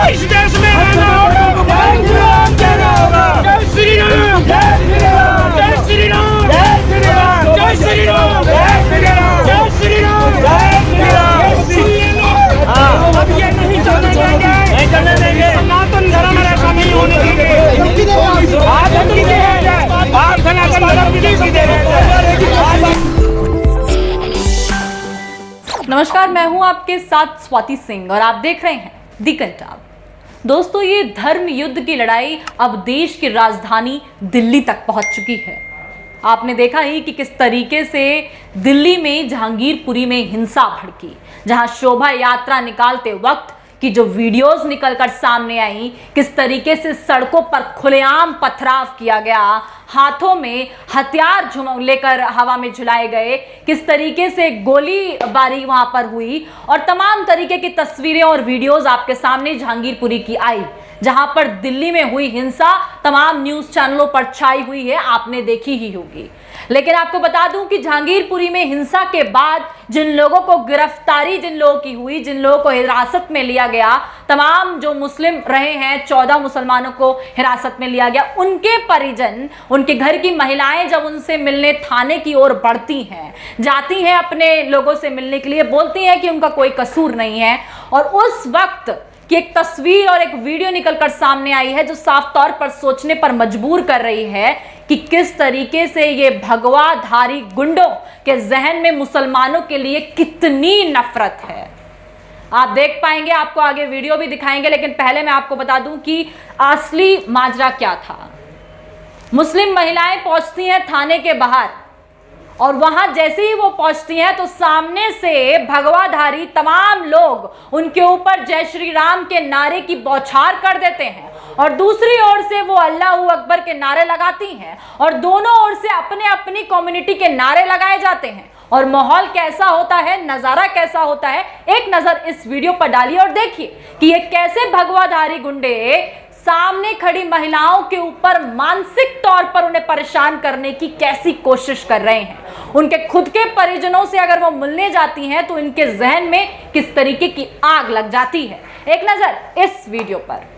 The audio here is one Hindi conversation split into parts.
इस देश में रहना होगा। जय श्री राम कहना होगा। जय श्री राम, जय श्री राम, जय श्री राम, जय श्री राम, जय श्री राम, जय श्री राम, जय श्री राम, जय श्री राम। सुनिए लोग, अब ये नहीं चलने देंगे, नहीं चलने देंगे। सनातन धर्म में ऐसा नहीं होने देंगे। आप धमकी दे रहे हैं, आप सनातन धर्म की धमकी दे रहे हैं। नमस्कार, मैं हूं आपके साथ स्वाति सिंह और आप देख रहे हैं दी कंटाप। दोस्तों, ये धर्म युद्ध की लड़ाई अब देश की राजधानी दिल्ली तक पहुंच चुकी है। आपने देखा ही कि किस तरीके से दिल्ली में जहांगीरपुरी में हिंसा भड़की, जहां शोभा यात्रा निकालते वक्त की जो वीडियोस निकलकर सामने आई, किस तरीके से सड़कों पर खुलेआम पथराव किया गया, हाथों में हथियार लेकर हवा में झुलाए गए, किस तरीके से गोलीबारी वहां पर हुई और तमाम तरीके की तस्वीरें और वीडियोस आपके सामने जहांगीरपुरी की आई, जहां पर दिल्ली में हुई हिंसा तमाम न्यूज चैनलों पर छाई हुई है, आपने देखी ही होगी। लेकिन आपको बता दूं कि जहांगीरपुरी में हिंसा के बाद जिन लोगों को गिरफ्तारी जिन लोगों की हुई, जिन लोगों को हिरासत में लिया गया, तमाम जो मुस्लिम रहे हैं 14 मुसलमानों को हिरासत में लिया गया, उनके परिजन, उनके घर की महिलाएं जब उनसे मिलने थाने की ओर बढ़ती हैं, जाती हैं अपने लोगों से मिलने के लिए, बोलती हैं कि उनका कोई कसूर नहीं है, और उस वक्त कि एक तस्वीर और एक वीडियो निकलकर सामने आई है जो साफ तौर पर सोचने पर मजबूर कर रही है कि किस तरीके से ये भगवाधारी गुंडों के जहन में मुसलमानों के लिए कितनी नफरत है। आप देख पाएंगे, आपको आगे वीडियो भी दिखाएंगे, लेकिन पहले मैं आपको बता दूं कि असली माजरा क्या था। मुस्लिम महिलाएं पहुंचती हैं थाने के बाहर और वहां जैसे ही वो पहुंचती हैं तो सामने से भगवाधारी तमाम लोग उनके ऊपर जय श्री राम के नारे की बौछार कर देते हैं और दूसरी ओर से वो अल्लाह अकबर के नारे लगाती हैं और दोनों ओर से अपने अपनी कम्युनिटी के नारे लगाए जाते हैं। और माहौल कैसा होता है, नजारा कैसा होता है, एक नजर इस वीडियो पर डालिए और देखिए कि ये कैसे भगवाधारी गुंडे सामने खड़ी महिलाओं के ऊपर मानसिक तौर पर उन्हें परेशान करने की कैसी कोशिश कर रहे हैं। उनके खुद के परिजनों से अगर वो मिलने जाती हैं तो इनके जहन में किस तरीके की आग लग जाती है। एक नजर इस वीडियो पर।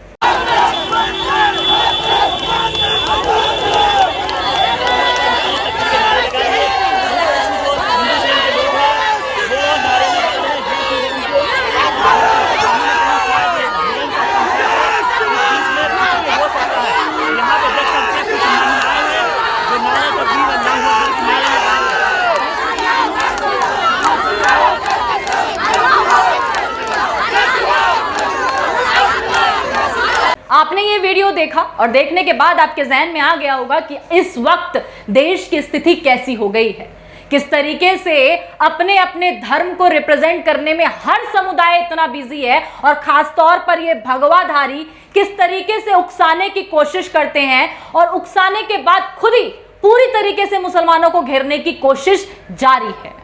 आपने ये वीडियो देखा और देखने के बाद आपके जहन में आ गया होगा कि इस वक्त देश की स्थिति कैसी हो गई है, किस तरीके से अपने अपने धर्म को रिप्रेजेंट करने में हर समुदाय इतना बिजी है और खास तौर पर ये भगवाधारी किस तरीके से उकसाने की कोशिश करते हैं और उकसाने के बाद खुद ही पूरी तरीके से मुसलमानों को घेरने की कोशिश जारी है।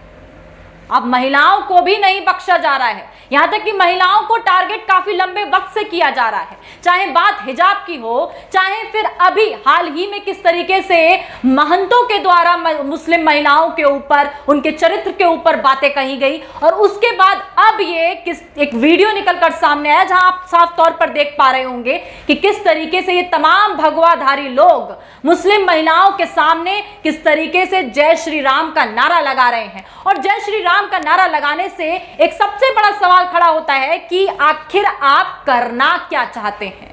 अब महिलाओं को भी नहीं बख्शा जा रहा है, यहां तक कि महिलाओं को टारगेट काफी लंबे वक्त से किया जा रहा है, चाहे बात हिजाब की हो, चाहे फिर अभी हाल ही में किस तरीके से महंतों के द्वारा मुस्लिम महिलाओं के ऊपर, उनके चरित्र के ऊपर बातें कही गई। और उसके बाद अब ये एक वीडियो निकलकर सामने आया जहां आप साफ तौर पर देख पा रहे होंगे कि किस तरीके से ये तमाम भगवाधारी लोग मुस्लिम महिलाओं के सामने किस तरीके से जय श्री राम का नारा लगा रहे हैं। और जय श्री राम का नारा लगाने से एक सबसे बड़ा सवाल खड़ा होता है कि आखिर आप करना क्या चाहते हैं।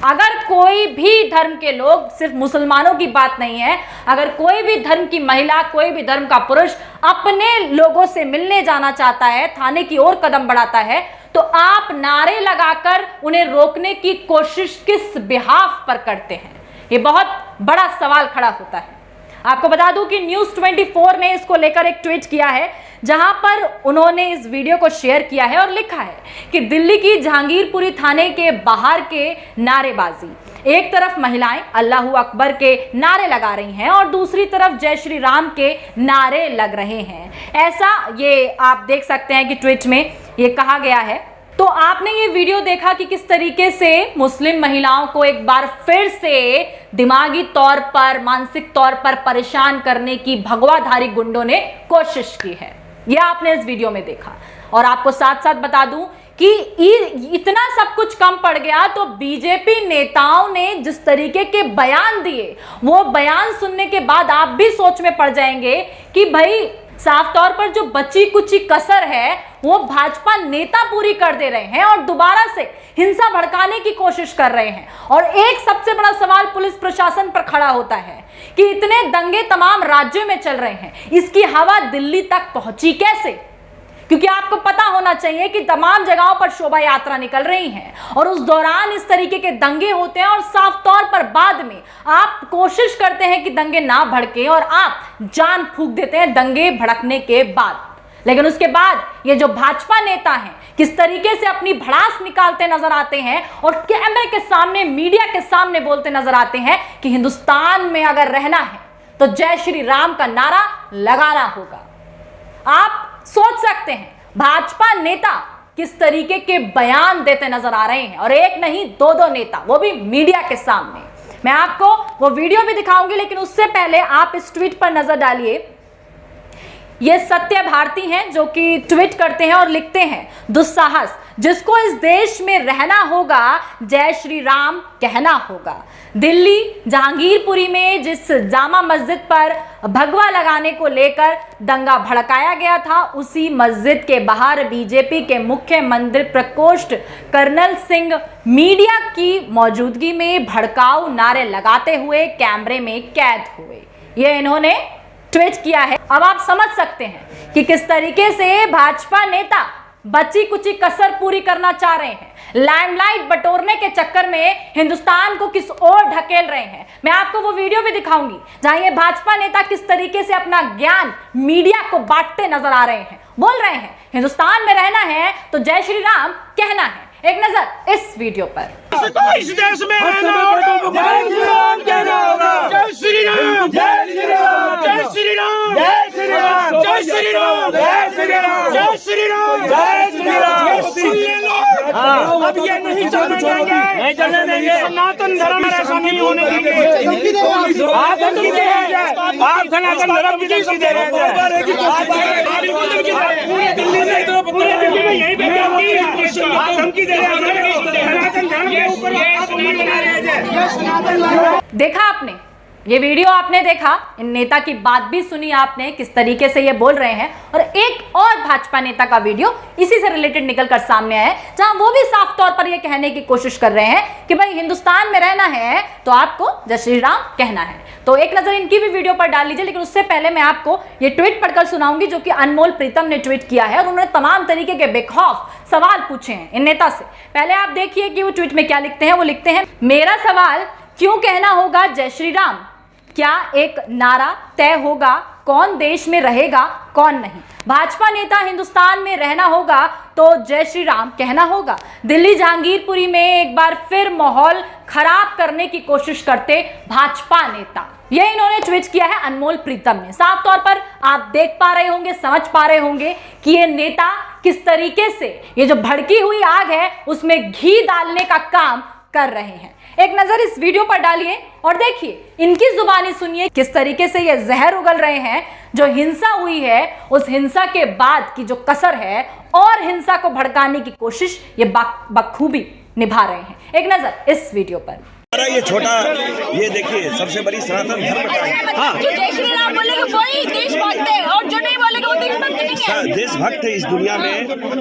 अगर कोई भी धर्म के लोग, सिर्फ मुसलमानों की बात नहीं है, अगर कोई भी धर्म की महिला, कोई भी धर्म का पुरुष अपने लोगों से मिलने जाना चाहता है, थाने की ओर कदम बढ़ाता है, तो आप नारे लगाकर उन्हें रोकने की कोशिश किस बिहाफ पर करते हैं, ये बहुत बड़ा सवाल खड़ा होता है। आपको बता दूं कि न्यूज़ 24 ने इसको लेकर एक ट्वीट किया है जहां पर उन्होंने इस वीडियो को शेयर किया है और लिखा है कि दिल्ली की जहांगीरपुरी थाने के बाहर के नारेबाजी, एक तरफ महिलाएं अल्लाहू अकबर के नारे लगा रही हैं और दूसरी तरफ जय श्री राम के नारे लग रहे हैं। ऐसा ये आप देख सकते हैं कि ट्वीट में ये कहा गया है। तो आपने ये वीडियो देखा कि किस तरीके से मुस्लिम महिलाओं को एक बार फिर से दिमागी तौर पर, मानसिक तौर पर परेशान करने की भगवाधारी गुंडों ने कोशिश की है। यह आपने इस वीडियो में देखा। और आपको साथ साथ बता दूं कि इतना सब कुछ कम पड़ गया तो बीजेपी नेताओं ने जिस तरीके के बयान दिए, वो बयान सुनने के बाद आप भी सोच में पड़ जाएंगे कि भाई साफ तौर पर जो बची कुची कसर है वो भाजपा नेता पूरी कर दे रहे हैं और दोबारा से हिंसा भड़काने की कोशिश कर रहे हैं। और एक सबसे बड़ा सवाल पुलिस प्रशासन पर खड़ा होता है कि इतने दंगे तमाम राज्यों में चल रहे हैं, इसकी हवा दिल्ली तक पहुंची कैसे? क्योंकि आपको पता होना चाहिए कि तमाम जगहों पर शोभा यात्रा निकल रही है और उस दौरान इस तरीके के दंगे होते हैं और साफ तौर पर बाद में आप कोशिश करते हैं कि दंगे ना भड़के और आप जान फूंक देते हैं दंगे भड़कने के बाद। लेकिन उसके बाद ये जो भाजपा नेता हैं किस तरीके से अपनी भड़ास निकालते नजर आते हैं और कैमरे के सामने, मीडिया के सामने बोलते नजर आते हैं कि हिंदुस्तान में अगर रहना है तो जय श्री राम का नारा लगाना होगा। आप सोच सकते हैं भाजपा नेता किस तरीके के बयान देते नजर आ रहे हैं, और एक नहीं दो नेता, वो भी मीडिया के सामने। मैं आपको वो वीडियो भी दिखाऊंगी, लेकिन उससे पहले आप इस ट्वीट पर नजर डालिए। ये सत्य भारती हैं जो कि ट्वीट करते हैं और लिखते हैं, दुस्साहस, जिसको इस देश में रहना होगा जय श्री राम कहना होगा। दिल्ली जहांगीरपुरी में जिस जामा मस्जिद पर भगवा लगाने को लेकर दंगा भड़काया गया था, उसी मस्जिद के बाहर बीजेपी के मुख्य मंदिर प्रकोष्ठ कर्नल सिंह मीडिया की मौजूदगी में भड़काऊ नारे लगाते हुए कैमरे में कैद हुए। ये इन्होंने ट्वीट किया है। अब आप समझ सकते हैं कि किस तरीके से भाजपा नेता बची कुची कसर पूरी करना चाह रहे हैं, लाइमलाइट बटोरने के चक्कर में हिंदुस्तान को किस ओर ढकेल रहे हैं। मैं आपको वो वीडियो भी दिखाऊंगी जहां ये भाजपा नेता किस तरीके से अपना ज्ञान मीडिया को बांटते नजर आ रहे हैं। बोल रहे हैं हिंदुस्तान में रहना है तो जय श्री राम कहना है। एक नजर इस वीडियो पर। इस देश में रहना होगा, जय श्री राम कहना होगा। जय श्री राम, जय श्री राम, जय श्री राम, जय श्री राम, जय श्री राम, जय श्री राम, जय श्री राम, जय श्री राम। सुन ले लोग, अब ये नहीं चलने देंगे, नहीं चलने देंगे। सनातन धर्म में ऐसा नहीं होने देंगे। आप धमकी दे रहे हैं, आप सनातन धर्म की धमकी दे रहे हैं। पूरे दिल्ली में यही धमकी दे रहे हैं। सनातन धर्म के ऊपर देखा आपने ये वीडियो, आपने देखा, इन नेता की बात भी सुनी आपने किस तरीके से ये बोल रहे हैं। और एक और भाजपा नेता का वीडियो इसी से रिलेटेड निकलकर सामने आया है, जहां वो भी साफ तौर पर ये कहने की कोशिश कर रहे हैं कि भाई हिंदुस्तान में रहना है तो आपको जय श्री राम कहना है। तो एक नजर इनकी भी वीडियो पर डाल लीजिए। लेकिन उससे पहले मैं आपको ये ट्वीट पढ़कर सुनाऊंगी जो कि अनमोल प्रीतम ने ट्वीट किया है और उन्होंने तमाम तरीके के बेखौफ सवाल पूछे हैं इन नेता से। पहले आप देखिए कि वो ट्वीट में क्या लिखते हैं। वो लिखते हैं, मेरा सवाल क्यों कहना होगा जय श्री राम? क्या एक नारा तय होगा कौन देश में रहेगा कौन नहीं? भाजपा नेता हिंदुस्तान में रहना होगा तो जय श्री राम कहना होगा। दिल्ली जहांगीरपुरी में एक बार फिर माहौल खराब करने की कोशिश करते भाजपा नेता। ये इन्होंने ट्वीट किया है अनमोल प्रीतम ने। साफ तौर पर आप देख पा रहे होंगे, समझ पा रहे होंगे कि ये नेता किस तरीके से ये जो भड़की हुई आग है उसमें घी डालने का काम कर रहे हैं। एक नजर इस वीडियो पर डालिए और देखिए, इनकी जुबानी सुनिए किस तरीके से ये जहर उगल रहे हैं। जो हिंसा हुई है उस हिंसा के बाद की जो कसर है और हिंसा को भड़काने की कोशिश ये बखूबी निभा रहे हैं। एक नजर इस वीडियो पर। ये छोटा, ये देखिए, सबसे बड़ी सनातन धर्म का, हाँ, जो जय श्री राम बोलेगा वही देशभक्त है और जो नहीं बोलेगा वो देशभक्त नहीं है। देशभक्त इस दुनिया में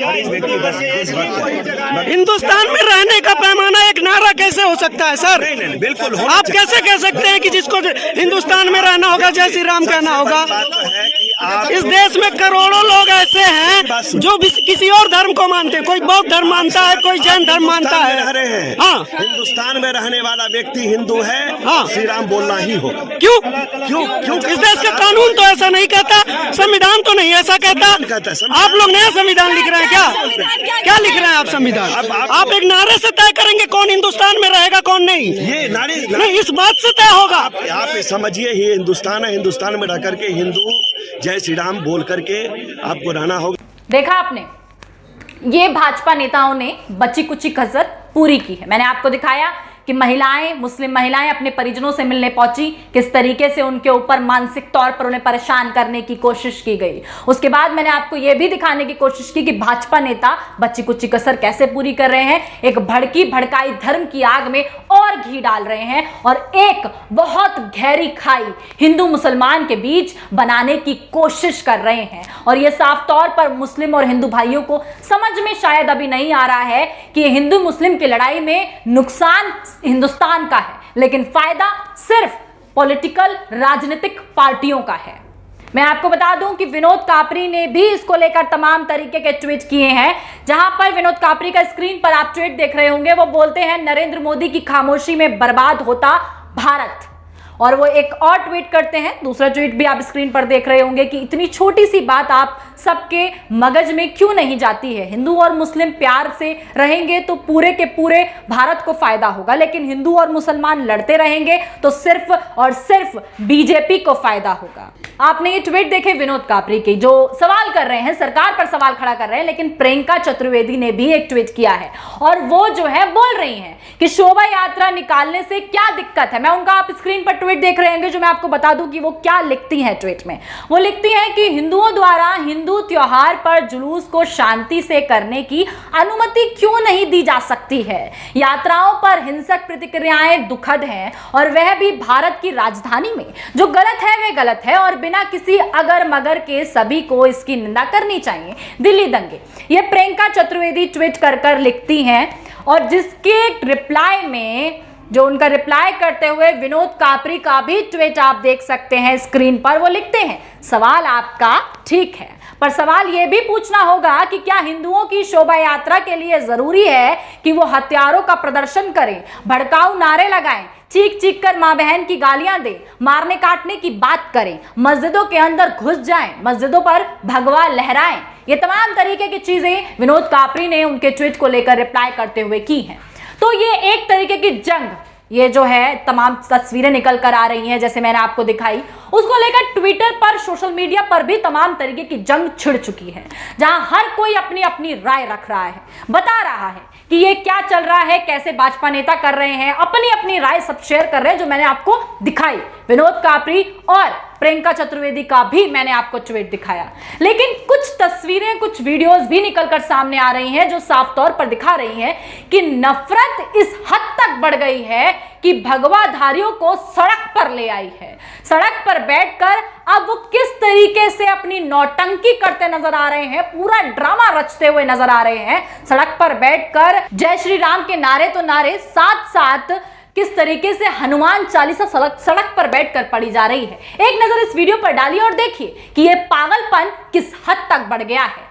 हर एक व्यक्ति देशभक्त है। हिंदुस्तान में रहने का पैमाना एक नारा कैसे हो सकता है सर? नहीं, बिल्कुल आप कैसे कह सकते हैं कि जिसको हिंदुस्तान में रहना होगा जय श्री राम कहना होगा? इस देश में करोड़ों लोग ऐसे हैं जो किसी और धर्म को मानते हैं। कोई बौद्ध धर्म मानता है, कोई जैन धर्म मानता है। रह रहे हैं, हाँ, हिंदुस्तान में रहने वाला व्यक्ति हिंदू है, हाँ, श्री राम बोलना ही होगा। क्यों? क्यों? इस देश का कानून तो ऐसा नहीं कहता, संविधान तो नहीं ऐसा कहता। आप लोग नया संविधान लिख रहे हैं क्या लिख रहे हैं आप संविधान? आप एक नारे से तय करेंगे कौन हिंदुस्तान में रहेगा कौन नहीं? ये नारे नहीं, इस बात से तय होगा। आप समझिए, ये हिंदुस्तान है, हिंदुस्तान में रह करके हिंदू जय श्री राम बोल करके आपको रहना होगा। देखा आपने, ये भाजपा नेताओं ने बची कुची कसर पूरी की है। मैंने आपको दिखाया कि महिलाएं, मुस्लिम महिलाएं अपने परिजनों से मिलने पहुंची, किस तरीके से उनके ऊपर मानसिक तौर पर उन्हें परेशान करने की कोशिश की गई। उसके बाद मैंने आपको यह भी दिखाने की कोशिश की कि भाजपा नेता बच्ची कुच्ची कसर कैसे पूरी कर रहे हैं, एक भड़की भड़काई धर्म की आग में और घी डाल रहे हैं और एक बहुत गहरी खाई हिंदू मुसलमान के बीच बनाने की कोशिश कर रहे हैं। और यह साफ तौर पर मुस्लिम और हिंदू भाइयों को समझ में शायद अभी नहीं आ रहा है कि हिंदू मुस्लिम की लड़ाई में नुकसान हिंदुस्तान का है, लेकिन फायदा सिर्फ पॉलिटिकल राजनीतिक पार्टियों का है। मैं आपको बता दूं कि विनोद कापरी ने भी इसको लेकर तमाम तरीके के ट्वीट किए हैं, जहां पर विनोद कापरी का स्क्रीन पर आप ट्वीट देख रहे होंगे, वो बोलते हैं नरेंद्र मोदी की खामोशी में बर्बाद होता भारत। और वो एक और ट्वीट करते हैं, दूसरा ट्वीट भी आप स्क्रीन पर देख रहे होंगे कि इतनी छोटी सी बात आप सबके मगज में क्यों नहीं जाती है। हिंदू और मुस्लिम प्यार से रहेंगे तो पूरे के पूरे भारत को फायदा होगा, लेकिन हिंदू और मुसलमान लड़ते रहेंगे तो सिर्फ और सिर्फ बीजेपी को फायदा होगा। आपने ये ट्वीट देखे विनोद कापरी के, जो सवाल कर रहे हैं, सरकार पर सवाल खड़ा कर रहे हैं, लेकिन प्रियंका चतुर्वेदी ने भी एक ट्वीट किया है और वो जो है बोल रही हैं कि शोभा यात्रा निकालने से क्या दिक्कत है। मैं उनका आप स्क्रीन पर ट्वीट देख रहे होंगे, जो मैं आपको बता दूं कि वो क्या लिखती हैं ट्वीट में। वो लिखती हैं कि हिंदुओं द्वारा हिंदू त्योहार पर जुलूस को शांति से करने की अनुमति क्यों नहीं दी जा सकती है। यात्राओं पर हिंसक प्रतिक्रियाएं दुखद हैं और वह भी भारत की राजधानी में। जो गलत है वह गलत है और बिना किसी अगर मगर के सभी को इसकी निंदा करनी चाहिए। दिल्ली दंगे, ये प्रियंका चतुर्वेदी ट्वीट कर लिखती हैं और जिसके रिप्लाई में, जो उनका रिप्लाई करते हुए विनोद कापरी का भी ट्वीट आप देख सकते हैं स्क्रीन पर। वो लिखते हैं, सवाल आपका ठीक है, पर सवाल यह भी पूछना होगा कि क्या हिंदुओं की शोभा यात्रा के लिए जरूरी है कि वो हथियारों का प्रदर्शन करें, भड़काऊ नारे लगाएं, चीख चीख कर मां बहन की गालियां दें, मारने काटने की बात करें, मस्जिदों के अंदर घुस जाएं, मस्जिदों पर भगवा लहराएं। ये तमाम तरीके की चीजें विनोद कापरी ने उनके ट्वीट को लेकर रिप्लाई करते हुए की हैं। तो ये एक तरीके की जंग, ये जो है तमाम तस्वीरें निकल कर आ रही हैं जैसे मैंने आपको दिखाई, उसको लेकर ट्विटर पर, सोशल मीडिया पर भी तमाम तरीके की जंग छिड़ चुकी है, जहां हर कोई अपनी अपनी राय रख रहा है, बता रहा है कि ये क्या चल रहा है, कैसे भाजपा नेता कर रहे हैं, अपनी अपनी राय सब शेयर कर रहे हैं, जो मैंने आपको दिखाई। विनोद कापरी और प्रियंका चतुर्वेदी का भी मैंने आपको ट्वीट दिखाया, लेकिन कुछ तस्वीरें, कुछ वीडियोस भी निकलकर सामने आ रही हैं जो साफ तौर पर दिखा रही हैं कि नफरत इस हद तक बढ़ गई है कि भगवाधारियों को सड़क पर ले आई है। सड़क पर बैठकर अब वो किस तरीके से अपनी नौटंकी करते नजर आ रहे हैं, पूरा ड्रामा रचते हुए नजर आ रहे हैं। सड़क पर बैठकर जय श्री राम के नारे तो नारे, साथ साथ किस तरीके से हनुमान चालीसा सड़क पर बैठकर पढ़ी जा रही है। एक नजर इस वीडियो पर डालिए और देखिए कि यह पागलपन किस हद तक बढ़ गया है।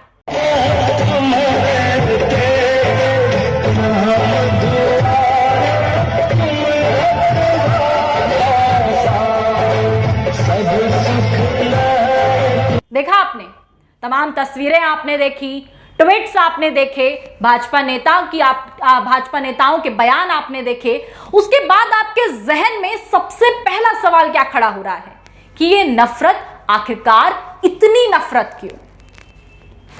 देखा आपने, तमाम तस्वीरें आपने देखी, ट्वीट्स आपने देखे, भाजपा नेताओं के बयान आपने देखे। उसके बाद आपके जहन में सबसे पहला सवाल क्या खड़ा हो रहा है कि ये नफरत, आखिरकार इतनी नफरत क्यों?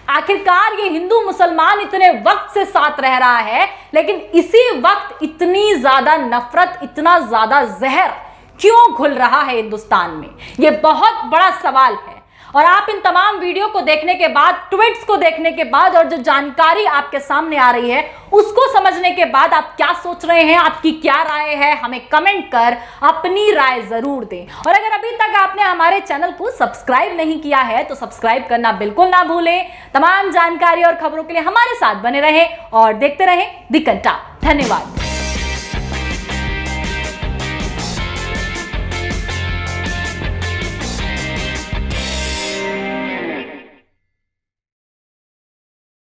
आखिरकार ये हिंदू मुसलमान इतने वक्त से साथ रह रहा है, लेकिन इसी वक्त इतनी ज्यादा नफरत, इतना ज्यादा जहर क्यों घुल रहा है हिंदुस्तान में? ये बहुत बड़ा सवाल है। और आप इन तमाम वीडियो को देखने के बाद, ट्वीट्स को देखने के बाद और जो जानकारी आपके सामने आ रही है उसको समझने के बाद आप क्या सोच रहे हैं, आपकी क्या राय है, हमें कमेंट कर अपनी राय जरूर दें। और अगर अभी तक आपने हमारे चैनल को सब्सक्राइब नहीं किया है तो सब्सक्राइब करना बिल्कुल ना भूलें। तमाम जानकारी और खबरों के लिए हमारे साथ बने रहें और देखते रहें दी कंटाप। धन्यवाद।